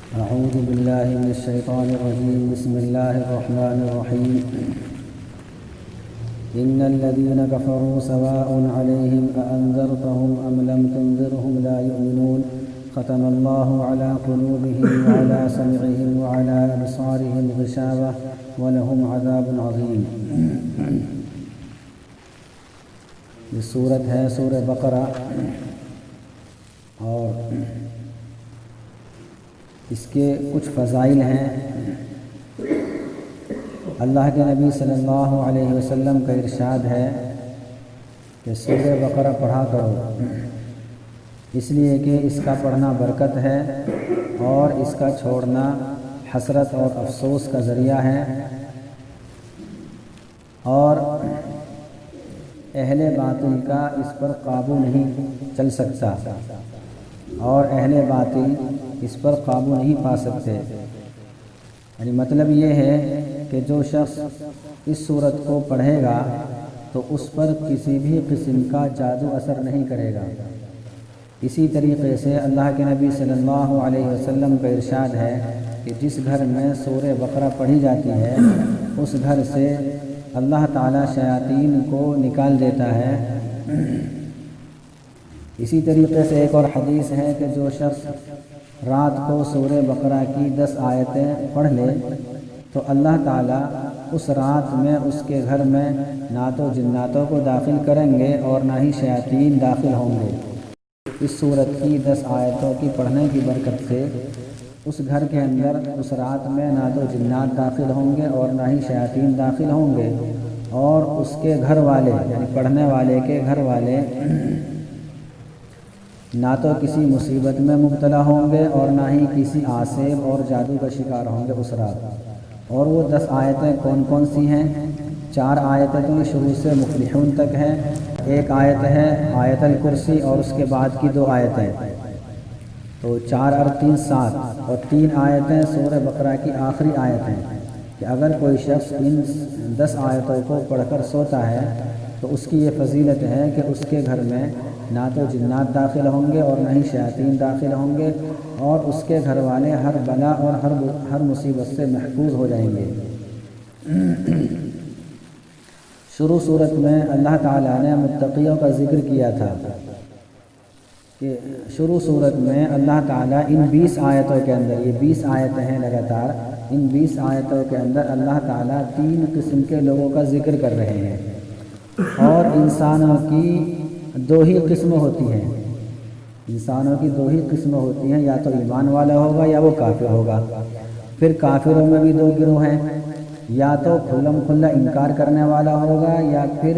أعوذ بالله من الشيطان الرجيم. بسم الله الرحمن الرحيم. إن الذين كفروا سواء عليهم أأنذرتهم أم لم تنذرهم لا يؤمنون. ختم الله على قلوبهم وعلى سمعهم وعلى أبصارهم غشاوة ولهم عذاب عظيم. یہ سورت ہے سورہ بقرہ، اور اس کے کچھ فضائل ہیں. اللہ کے نبی صلی اللہ علیہ وسلم کا ارشاد ہے کہ سورہ بقرہ پڑھا کرو، اس لیے کہ اس کا پڑھنا برکت ہے اور اس کا چھوڑنا حسرت اور افسوس کا ذریعہ ہے، اور اہل باطل کا اس پر قابو نہیں چل سکتا، اور اہل باطل اس پر قابو نہیں پا سکتے. یعنی مطلب یہ ہے کہ جو شخص اس سورت کو پڑھے گا تو اس پر کسی بھی قسم کا جادو اثر نہیں کرے گا. اسی طریقے سے اللہ کے نبی صلی اللہ علیہ وسلم کا ارشاد ہے کہ جس گھر میں سورہ بقرہ پڑھی جاتی ہے اس گھر سے اللہ تعالیٰ شیاطین کو نکال دیتا ہے. اسی طریقے سے ایک اور حدیث ہے کہ جو شخص رات کو سورہ بقرہ کی 10 آیتیں پڑھ لے تو اللہ تعالیٰ اس رات میں اس کے گھر میں نہ تو جناتوں کو داخل کریں گے اور نہ ہی شیاطین داخل ہوں گے. اس سورت کی 10 آیتوں کی پڑھنے کی برکت سے اس گھر کے اندر اس رات میں نہ تو جنات داخل ہوں گے اور نہ ہی شیاطین داخل ہوں گے، اور اس کے گھر والے یعنی پڑھنے والے کے گھر والے نہ تو کسی مصیبت میں مبتلا ہوں گے اور نہ ہی کسی آسیب اور جادو کا شکار ہوں گے اس رات. اور وہ 10 آیتیں کون کون سی ہیں؟ 4 آیتیں تو شروع سے مفلحون تک ہیں، ایک آیت ہے آیت الکرسی اور اس کے بعد کی 2 آیتیں، تو 4 اور 3 7، اور 3 آیتیں سورہ بقرہ کی آخری آیت ہیں کہ اگر کوئی شخص ان 10 آیتوں کو پڑھ کر سوتا ہے تو اس کی یہ فضیلت ہے کہ اس کے گھر میں نہ تو جنات داخل ہوں گے اور نہ ہی شیاطین داخل ہوں گے، اور اس کے گھر والے ہر بلا اور ہر مصیبت سے محفوظ ہو جائیں گے. شروع صورت میں اللہ تعالیٰ نے متقیوں کا ذکر کیا تھا کہ شروع صورت میں اللہ تعالیٰ ان 20 آیتوں کے اندر، یہ 20 آیتیں ہیں لگاتار، ان 20 آیتوں کے اندر اللہ تعالیٰ 3 قسم کے لوگوں کا ذکر کر رہے ہیں. اور انسانوں کی 2 ہی قسم ہوتی ہیں، انسانوں کی 2 ہی قسم ہوتی ہیں، یا تو ایمان والا ہوگا یا وہ کافر ہوگا. پھر کافروں میں بھی 2 گروہ ہیں، یا تو کھلم کھلا انکار کرنے والا ہوگا یا پھر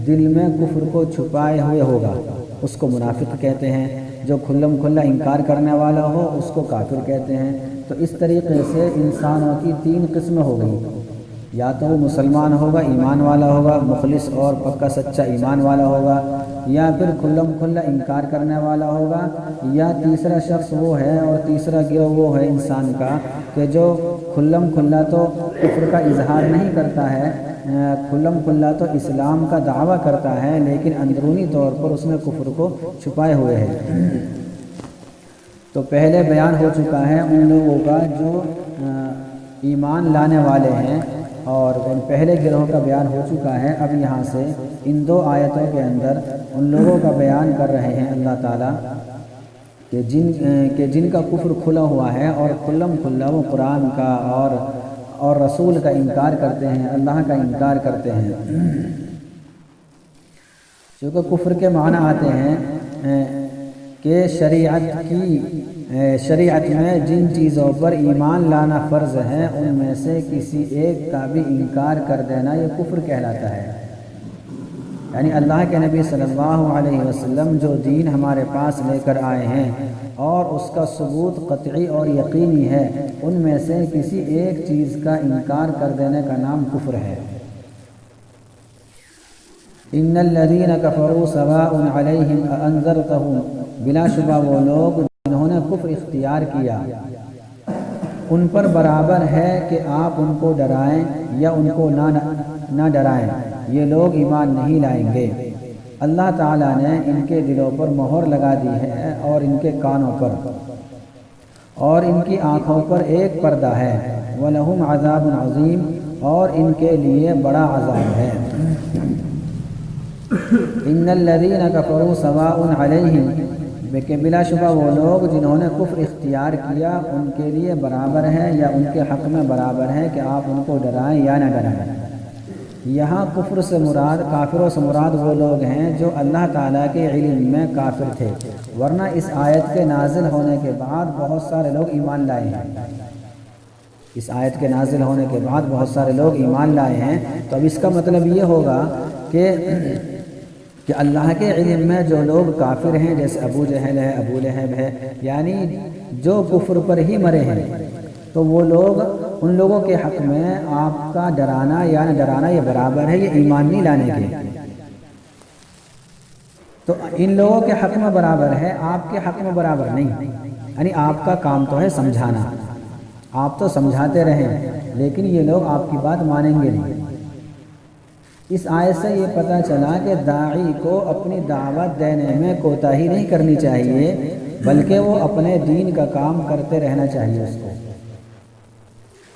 دل میں کفر کو چھپائے ہوئے ہوگا، اس کو منافق کہتے ہیں. جو کھلم کھلا انکار کرنے والا ہو اس کو کافر کہتے ہیں. تو اس طریقے سے انسانوں کی 3 قسمیں ہو گئی، یا تو وہ مسلمان ہوگا، ایمان والا ہوگا، مخلص اور پکا سچا ایمان والا ہوگا، یا پھر کھلم کھلا انکار کرنے والا ہوگا، یا تیسرا شخص وہ ہے اور تیسرا گروہ وہ ہے انسان کا کہ جو کھلم کھلا تو کفر کا اظہار نہیں کرتا ہے، کھلم کھلا تو اسلام کا دعویٰ کرتا ہے لیکن اندرونی طور پر اس میں کفر کو چھپائے ہوئے ہے. تو پہلے بیان ہو چکا ہے ان لوگوں کا جو ایمان لانے والے ہیں، اور پہلے گروہ کا بیان ہو چکا ہے. اب یہاں سے ان 2 آیتوں کے اندر ان لوگوں کا بیان کر رہے ہیں اللہ تعالیٰ کہ جن کا کفر کھلا ہوا ہے اور کھلم کھلا وہ قرآن کا اور رسول کا انکار کرتے ہیں، اللہ کا انکار کرتے ہیں. چونکہ کفر کے معنی آتے ہیں کہ شریعت میں جن چیزوں پر ایمان لانا فرض ہے ان میں سے کسی ایک کا بھی انکار کر دینا یہ کفر کہلاتا ہے. یعنی اللہ کے نبی صلی اللہ علیہ وسلم جو دین ہمارے پاس لے کر آئے ہیں اور اس کا ثبوت قطعی اور یقینی ہے، ان میں سے کسی ایک چیز کا انکار کر دینے کا نام کفر ہے. ان الذین کفروا سواء علیہم اانذرتہم، بلا شبہ وہ لوگ جنہوں نے کفر اختیار کیا ان پر برابر ہے کہ آپ ان کو ڈرائیں یا ان کو نہ ڈرائیں، یہ لوگ ایمان نہیں لائیں گے. اللہ تعالیٰ نے ان کے دلوں پر مہر لگا دی ہے اور ان کے کانوں پر، اور ان کی آنکھوں پر ایک پردہ ہے، وَلَهُمْ عَذَابٌ عَظِيمٌ، اور ان کے لیے بڑا عذاب ہے۔ إِنَّ الَّذِينَ كَفَرُوا سَوَاءٌ عَلَيْهِمْ، کہ بلا شبہ وہ لوگ جنہوں نے کفر اختیار کیا ان کے لیے برابر ہے یا ان کے حق میں برابر ہے کہ آپ ان کو ڈرائیں یا نہ ڈرائیں۔ یہاں کفر سے مراد، کافروں سے مراد وہ لوگ ہیں جو اللہ تعالیٰ کے علم میں کافر تھے، ورنہ اس آیت کے نازل ہونے کے بعد بہت سارے لوگ ایمان لائے ہیں۔ اس آیت کے نازل ہونے کے بعد بہت سارے لوگ ایمان لائے ہیں، تو اب اس کا مطلب یہ ہوگا کہ اللہ کے علم میں جو لوگ کافر ہیں، جیسے ابو جہل ہے، ابو لہب ہے، یعنی جو کفر پر ہی مرے ہیں، تو وہ لوگ، ان لوگوں کے حق میں آپ کا ڈرانا یا نہ ڈرانا یہ برابر ہے، یہ ایمان نہیں لانے کے۔ تو ان لوگوں کے حق میں برابر ہے، آپ کے حق میں برابر نہیں، یعنی آپ کا کام تو ہے سمجھانا، آپ تو سمجھاتے رہیں، لیکن یہ لوگ آپ کی بات مانیں گے نہیں۔ اس آیت سے یہ پتہ چلا کہ داعی کو اپنی دعوت دینے میں کوتاہی نہیں کرنی چاہیے، بلکہ وہ اپنے دین کا کام کرتے رہنا چاہیے اس کو،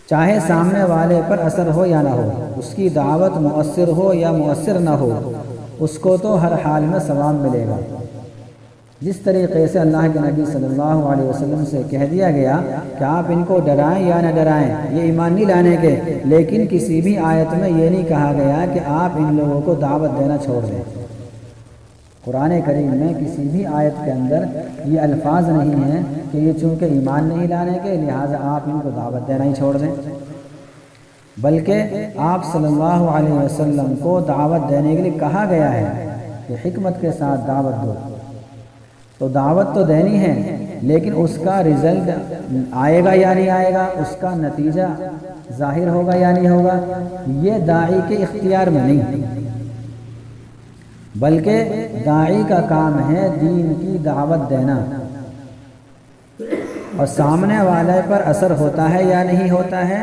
چاہے سامنے والے پر اثر ہو یا نہ ہو، اس کی دعوت مؤثر ہو یا مؤثر نہ ہو، اس کو تو ہر حال میں ثواب ملے گا۔ جس طریقے سے اللہ کے نبی صلی اللہ علیہ وسلم سے کہہ دیا گیا کہ آپ ان کو ڈرائیں یا نہ ڈرائیں، یہ ایمان نہیں لانے کے، لیکن کسی بھی آیت میں یہ نہیں کہا گیا کہ آپ ان لوگوں کو دعوت دینا چھوڑ دیں۔ قرآن کریم میں کسی بھی آیت کے اندر یہ الفاظ نہیں ہیں کہ یہ چونکہ ایمان نہیں لانے کے لہٰذا آپ ان کو دعوت دینا ہی چھوڑ دیں، بلکہ آپ صلی اللہ علیہ وسلم کو دعوت دینے کے لیے کہا گیا ہے کہ حکمت کے ساتھ دعوت دو۔ تو دعوت تو دینی ہے، لیکن اس کا رزلٹ آئے گا یا نہیں آئے گا، اس کا نتیجہ ظاہر ہوگا یا نہیں ہوگا، یہ داعی کے اختیار میں نہیں، بلکہ داعی کا کام ہے دین کی دعوت دینا، اور سامنے والے پر اثر ہوتا ہے یا نہیں ہوتا ہے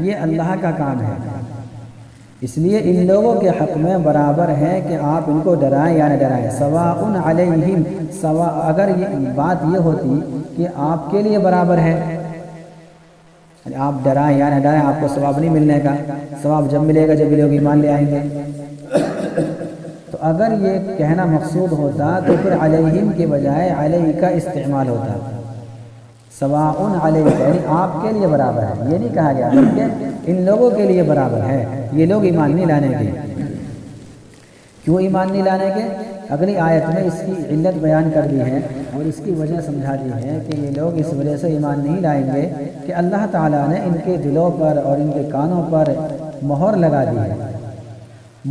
یہ اللہ کا کام ہے۔ اس لیے ان لوگوں کے حق میں برابر ہے کہ آپ ان کو ڈرائیں یا نہ ڈرائیں، سواء علیہم، سوا، اگر یہ بات یہ ہوتی کہ آپ کے لیے برابر ہے، آپ ڈرائیں یا نہ ڈرائیں آپ کو ثواب نہیں ملنے کا، ثواب جب ملے گا جب لوگ ایمان لے آئیں گے، تو اگر یہ کہنا مقصود ہوتا تو پھر علیہم کے بجائے علیہ کا استعمال ہوتا، سواء علیہ، یعنی آپ کے لیے برابر ہے، یہ نہیں کہا گیا بلکہ ان لوگوں کے لیے برابر ہے، یہ لوگ ایمان نہیں لانے کے۔ کیوں ایمان نہیں لانے کے؟ اگلی آیت میں اس کی علت بیان کر دی ہے اور اس کی وجہ سمجھا دی ہے کہ یہ لوگ اس وجہ سے ایمان نہیں لائیں گے کہ اللہ تعالیٰ نے ان کے دلوں پر اور ان کے کانوں پر مہر لگا دی ہے۔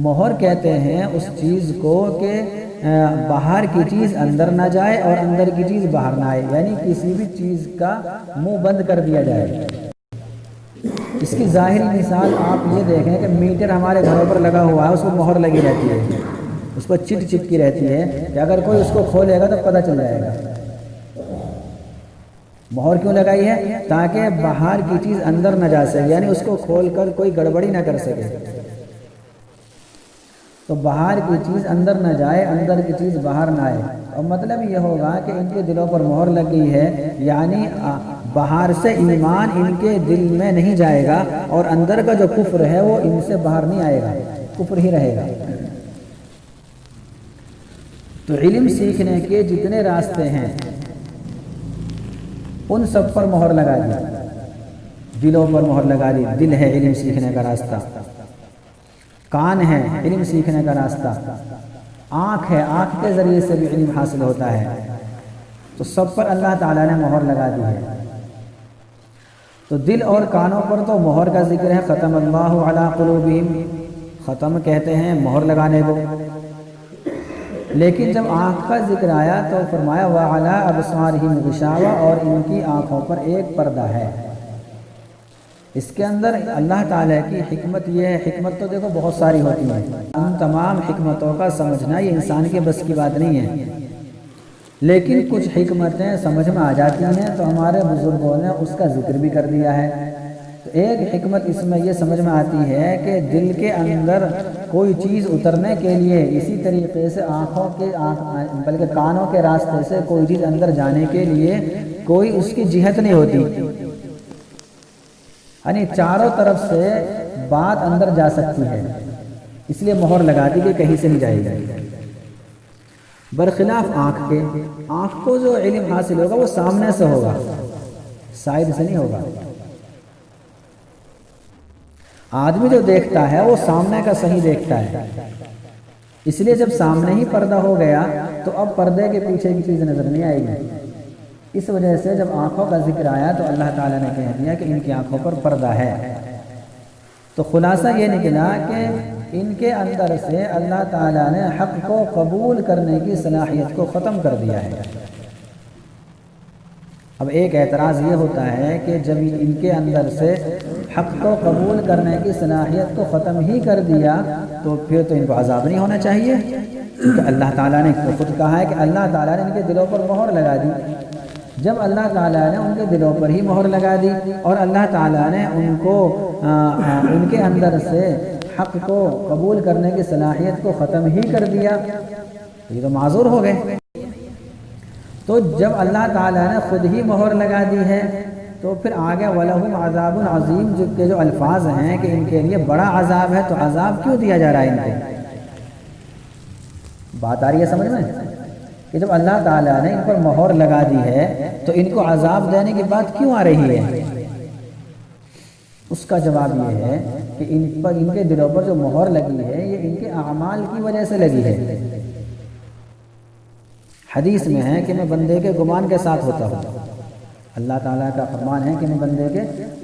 مہر کہتے ہیں اس چیز کو کہ باہر کی چیز اندر نہ جائے اور اندر کی چیز باہر نہ آئے، یعنی کسی بھی چیز کا منہ بند کر دیا جائے۔ اس کی ظاہری مثال آپ یہ دیکھیں کہ میٹر ہمارے گھروں پر لگا ہوا ہے، اس کو مہر لگی رہتی ہے، اس کو چٹ کی رہتی ہے کہ اگر کوئی اس کو کھولے گا تو پتہ چل جائے گا۔ مہر کیوں لگائی ہے؟ تاکہ باہر کی چیز اندر نہ جا سکے، یعنی اس کو کھول کر کوئی گڑبڑی نہ کر سکے، تو باہر کی چیز اندر نہ جائے، اندر کی چیز باہر نہ آئے، اور مطلب یہ ہوگا کہ ان کے دلوں پر مہر لگ گئی ہے، یعنی باہر سے ایمان ان کے دل میں نہیں جائے گا اور اندر کا جو کفر ہے وہ ان سے باہر نہیں آئے گا، کفر ہی رہے گا۔ تو علم سیکھنے کے جتنے راستے ہیں ان سب پر مہر لگا دی، دلوں پر مہر لگا دی۔ دل ہے علم سیکھنے کا راستہ، کان ہے علم سیکھنے کا راستہ، آنکھ ہے، آنکھ کے ذریعے سے بھی علم حاصل ہوتا ہے، تو سب پر اللہ تعالیٰ نے مہر لگا دی ہے۔ تو دل اور کانوں پر تو مہر کا ذکر ہے، ختم اللہ علی قلوبہم، ختم کہتے ہیں مہر لگانے کو، لیکن جب آنکھ کا ذکر آیا تو فرمایا وَعَلَىٰ أَبْصَارِهِمْ غِشَاوَةٌ، اور ان کی آنکھوں پر ایک پردہ ہے۔ اس کے اندر اللہ تعالیٰ کی حکمت یہ ہے، حکمت تو دیکھو بہت ساری ہوتی ہیں، ان تمام حکمتوں کا سمجھنا یہ انسان کے بس کی بات نہیں ہے، لیکن کچھ حکمتیں سمجھ میں آ جاتی ہیں تو ہمارے بزرگوں نے اس کا ذکر بھی کر دیا ہے۔ تو ایک حکمت اس میں یہ سمجھ میں آتی ہے کہ دل کے اندر کوئی چیز اترنے کے لیے، اسی طریقے سے آنکھوں کے بلکہ کانوں کے راستے سے کوئی چیز اندر جانے کے لیے کوئی اس کی جہت نہیں ہوتی، یعنی چاروں طرف سے بات اندر جا سکتی ہے، اس لیے مہر لگا دی کہ کہیں سے نہیں جائے گی۔ برخلاف آنکھ کے، آنکھ کو جو علم حاصل ہوگا وہ سامنے سے ہوگا، سائڈ سے نہیں ہوگا۔ آدمی جو دیکھتا ہے وہ سامنے کا صحیح دیکھتا ہے، اس لیے جب سامنے ہی پردہ ہو گیا تو اب پردے کے پیچھے کی چیز نظر نہیں آئے گی۔ اس وجہ سے جب آنکھوں کا ذکر آیا تو اللہ تعالیٰ نے کہہ دیا کہ ان کی آنکھوں پر پردہ ہے۔ تو خلاصہ یہ نکلا کہ ان کے اندر سے اللہ تعالیٰ نے حق کو قبول کرنے کی صلاحیت کو ختم کر دیا ہے۔ اب ایک اعتراض یہ ہوتا ہے کہ جب ان کے اندر سے حق کو قبول کرنے کی صلاحیت کو ختم ہی کر دیا تو پھر تو ان کو عذاب نہیں ہونا چاہیے، کیونکہ اللہ تعالیٰ نے خود کہا ہے کہ اللہ تعالیٰ نے ان کے دلوں پر مہر لگا دی۔ جب اللہ تعالیٰ نے ان کے دلوں پر ہی مہر لگا دی اور اللہ تعالیٰ نے ان کے اندر سے حق کو قبول کرنے کی صلاحیت کو ختم ہی کر دیا تو یہ تو معذور ہو گئے۔ تو جب اللہ تعالیٰ نے خود ہی مہر لگا دی ہے تو پھر آگے وَلَهُمْ عَذَابٌ عَظِيمٌ کے جو الفاظ ہیں کہ ان کے لیے بڑا عذاب ہے، تو عذاب کیوں دیا جا رہا ہے ان کو؟ بات آ رہی ہے سمجھ میں کہ جب اللہ تعالیٰ نے ان پر مہر لگا دی ہے تو ان کو عذاب دینے کی بات کیوں آ رہی ہے؟ اس کا جواب یہ ہے کہ ان کے دلوں پر جو مہر لگی ہے یہ ان کے اعمال کی وجہ سے لگی ہے۔ حدیث میں ہے کہ میں بندے کے گمان کے ساتھ ہوتا ہوں، اللہ تعالیٰ کا فرمان ہے کہ میں بندے کے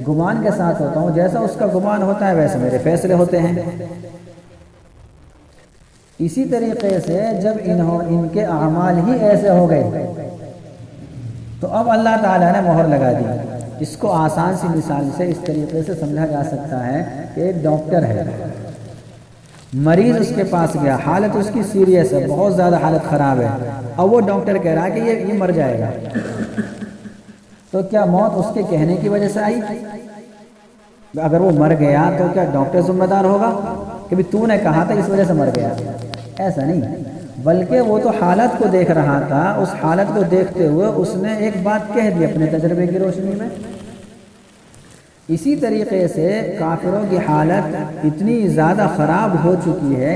گمان کے ساتھ ہوتا ہوں، جیسا اس کا گمان ہوتا ہے ویسے میرے فیصلے ہوتے ہیں۔ اسی طریقے سے جب ان کے اعمال ہی ایسے ہو گئے تو اب اللہ تعالیٰ نے مہر لگا دی۔ اس کو آسان سی مثال سے اس طریقے سے سمجھا جا سکتا ہے کہ ایک ڈاکٹر ہے، مریض اس کے پاس گیا، حالت اس کی سیریس ہے، بہت زیادہ حالت خراب ہے، اب وہ ڈاکٹر کہہ رہا ہے کہ یہ مر جائے گا، تو کیا موت اس کے کہنے کی وجہ سے آئی؟ اگر وہ مر گیا تو کیا ڈاکٹر ذمہ دار ہوگا کہ بھی تو نے کہا تھا اس وجہ سے مر گیا؟ ایسا نہیں، بلکہ وہ تو حالت کو دیکھ رہا تھا، اس حالت کو دیکھتے ہوئے اس نے ایک بات کہہ دی اپنے تجربے کی روشنی میں۔ اسی طریقے سے کافروں کی حالت اتنی زیادہ خراب ہو چکی ہے،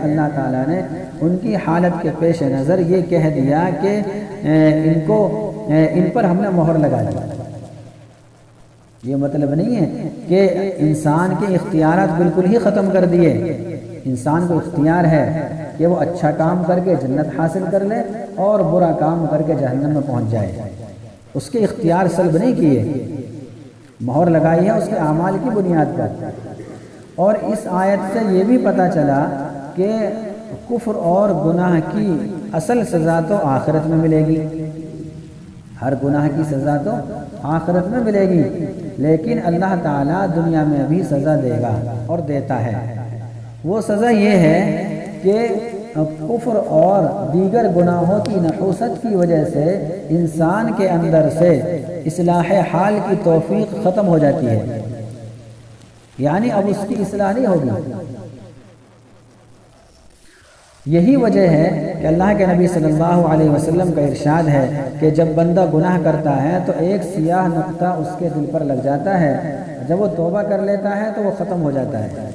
اللہ تعالیٰ نے ان کی حالت کے پیش نظر یہ کہہ دیا کہ ان پر ہم نے مہر لگا دی۔ یہ مطلب نہیں ہے کہ انسان کے اختیارات بالکل ہی ختم کر دیے، انسان کو اختیار ہے کہ وہ اچھا کام کر کے جنت حاصل کر لے اور برا کام کر کے جہنم میں پہنچ جائے، اس کے اختیار سلب نہیں کیے، مہر لگائی ہے اس کے اعمال کی بنیاد پر۔ اور اس آیت سے یہ بھی پتہ چلا کہ کفر اور گناہ کی اصل سزا تو آخرت میں ملے گی، ہر گناہ کی سزا تو آخرت میں ملے گی، لیکن اللہ تعالیٰ دنیا میں بھی سزا دے گا اور دیتا ہے۔ وہ سزا یہ ہے کہ کفر اور دیگر گناہوں کی نحوست کی وجہ سے انسان کے اندر سے اصلاح حال کی توفیق ختم ہو جاتی ہے، یعنی اب اس کی اصلاح نہیں ہوگی۔ یہی وجہ ہے کہ اللہ کے نبی صلی اللہ علیہ وسلم کا ارشاد ہے کہ جب بندہ گناہ کرتا ہے تو ایک سیاہ نقطہ اس کے دل پر لگ جاتا ہے، جب وہ توبہ کر لیتا ہے تو وہ ختم ہو جاتا ہے،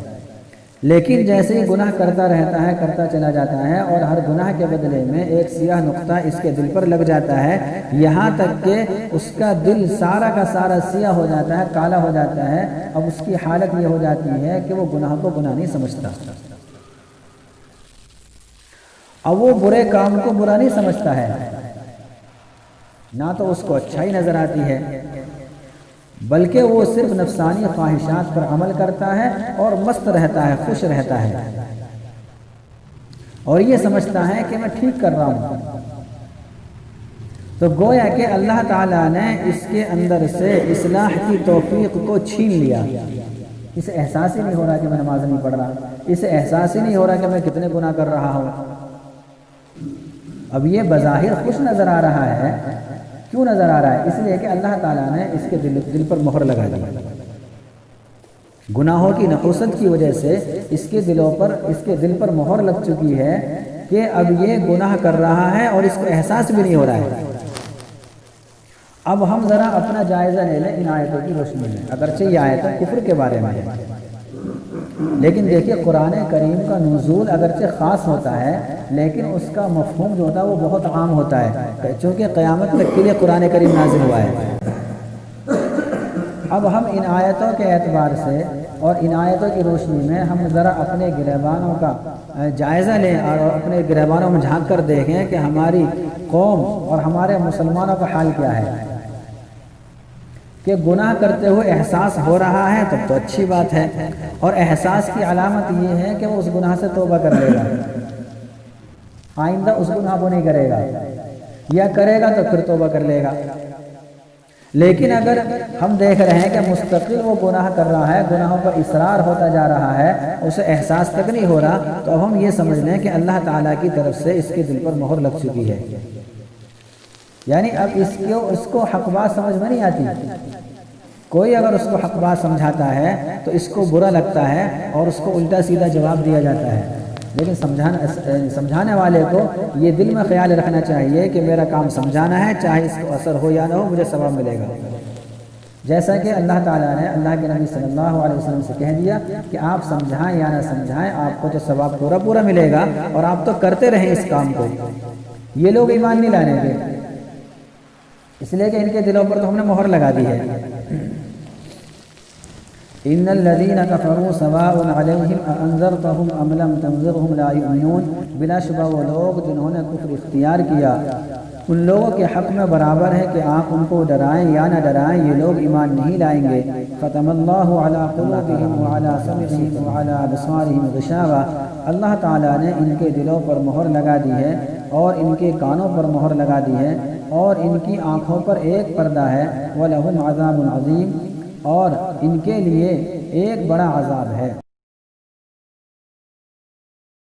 لیکن جیسے ہی گناہ کرتا رہتا ہے، کرتا چلا جاتا ہے اور ہر گناہ کے بدلے میں ایک سیاہ نقطہ اس کے دل پر لگ جاتا ہے، یہاں تک کہ اس کا دل سارا کا سارا سیاہ ہو جاتا ہے، کالا ہو جاتا ہے۔ اب اس کی حالت یہ ہو جاتی ہے کہ وہ گناہ کو گناہ نہیں سمجھتا، اب وہ برے کام کو برا نہیں سمجھتا ہے، نہ تو اس کو اچھائی نظر آتی ہے، بلکہ وہ صرف نفسانی خواہشات پر عمل کرتا ہے اور مست رہتا ہے، خوش رہتا ہے، اور یہ سمجھتا ہے کہ میں ٹھیک کر رہا ہوں۔ تو گویا کہ اللہ تعالیٰ نے اس کے اندر سے اصلاح کی توفیق کو چھین لیا۔ اسے احساس ہی نہیں ہو رہا کہ میں نماز نہیں پڑھ رہا، اسے احساس ہی نہیں ہو رہا کہ میں کتنے گناہ کر رہا ہوں۔ اب یہ بظاہر خوش نظر آ رہا ہے، کیوں نظر آ رہا ہے؟ اس لیے کہ اللہ تعالیٰ نے اس کے دل پر مہر لگا دی، گناہوں کی نحوست کی وجہ سے اس کے دل پر مہر لگ چکی ہے کہ اب یہ گناہ کر رہا ہے اور اس کو احساس بھی نہیں ہو رہا ہے۔ اب ہم ذرا اپنا جائزہ لے لیں ان آیتوں کی روشنی میں، اگرچہ یہ آیت کفر کے بارے میں ہے، لیکن دیکھیے قرآن کریم کا نزول اگرچہ خاص ہوتا ہے لیکن اس کا مفہوم جو ہوتا ہے وہ بہت عام ہوتا ہے، چونکہ قیامت تک کے لیے قرآن کریم نازل ہوا ہے۔ اب ہم ان آیتوں کے اعتبار سے اور ان آیتوں کی روشنی میں ہم ذرا اپنے گریبانوں کا جائزہ لیں اور اپنے گریبانوں میں جھانک کر دیکھیں کہ ہماری قوم اور ہمارے مسلمانوں کا حال کیا ہے۔ کہ گناہ کرتے ہوئے احساس ہو رہا ہے تب تو اچھی بات ہے، اور احساس کی علامت یہ ہے کہ وہ اس گناہ سے توبہ کر لے گا، آئندہ اس گناہ کو نہیں کرے گا، یا کرے گا تو پھر توبہ کر لے گا۔ لیکن اگر ہم دیکھ رہے ہیں کہ مستقل وہ گناہ کر رہا ہے، گناہوں پر اصرار ہوتا جا رہا ہے، اسے احساس تک نہیں ہو رہا، تو اب ہم یہ سمجھ لیں کہ اللہ تعالیٰ کی طرف سے اس کے دل پر مہر لگ چکی ہے۔ یعنی اب اس کو حق بات سمجھ میں نہیں آتی۔ کوئی اگر اس کو حق بات سمجھاتا ہے تو اس کو برا لگتا ہے اور اس کو الٹا سیدھا جواب دیا جاتا ہے، لیکن سمجھانے والے کو یہ دل میں خیال رکھنا چاہیے کہ میرا کام سمجھانا ہے، چاہے اس کو اثر ہو یا نہ ہو مجھے ثواب ملے گا۔ جیسا کہ اللہ تعالیٰ نے اللہ کے نبی صلی اللہ علیہ وسلم سے کہہ دیا کہ آپ سمجھائیں یا نہ سمجھائیں آپ کو تو ثواب پورا ملے گا، اور آپ تو کرتے رہیں اس کام کو۔ یہ لوگ ایمان نہیں لانے گے، اس لیے کہ ان کے دلوں پر تو ہم نے مہر لگا دی ہے۔ ان الذين كفروا سواء عليهم انذرتهم ام لم تنذرهم لا يؤمنون، بلا شبہ وہ لوگ جنہوں نے کفر اختیار کیا ان لوگوں کے حق میں برابر ہے کہ آپ ان کو ڈرائیں یا نہ ڈرائیں، یہ لوگ ایمان نہیں لائیں گے۔ ختم اللہ علی قلوبهم وعلی سمعهم وعلی ابصارهم غشاوہ، اللہ تعالیٰ نے ان کے دلوں پر مہر لگا دی ہے اور ان کے کانوں پر مہر لگا دی ہے اور ان کی آنکھوں پر ایک پردہ ہے۔ وَلَهُمْ عَذَابٌ عَظِيمٌ، اور ان کے لیے ایک بڑا عذاب ہے۔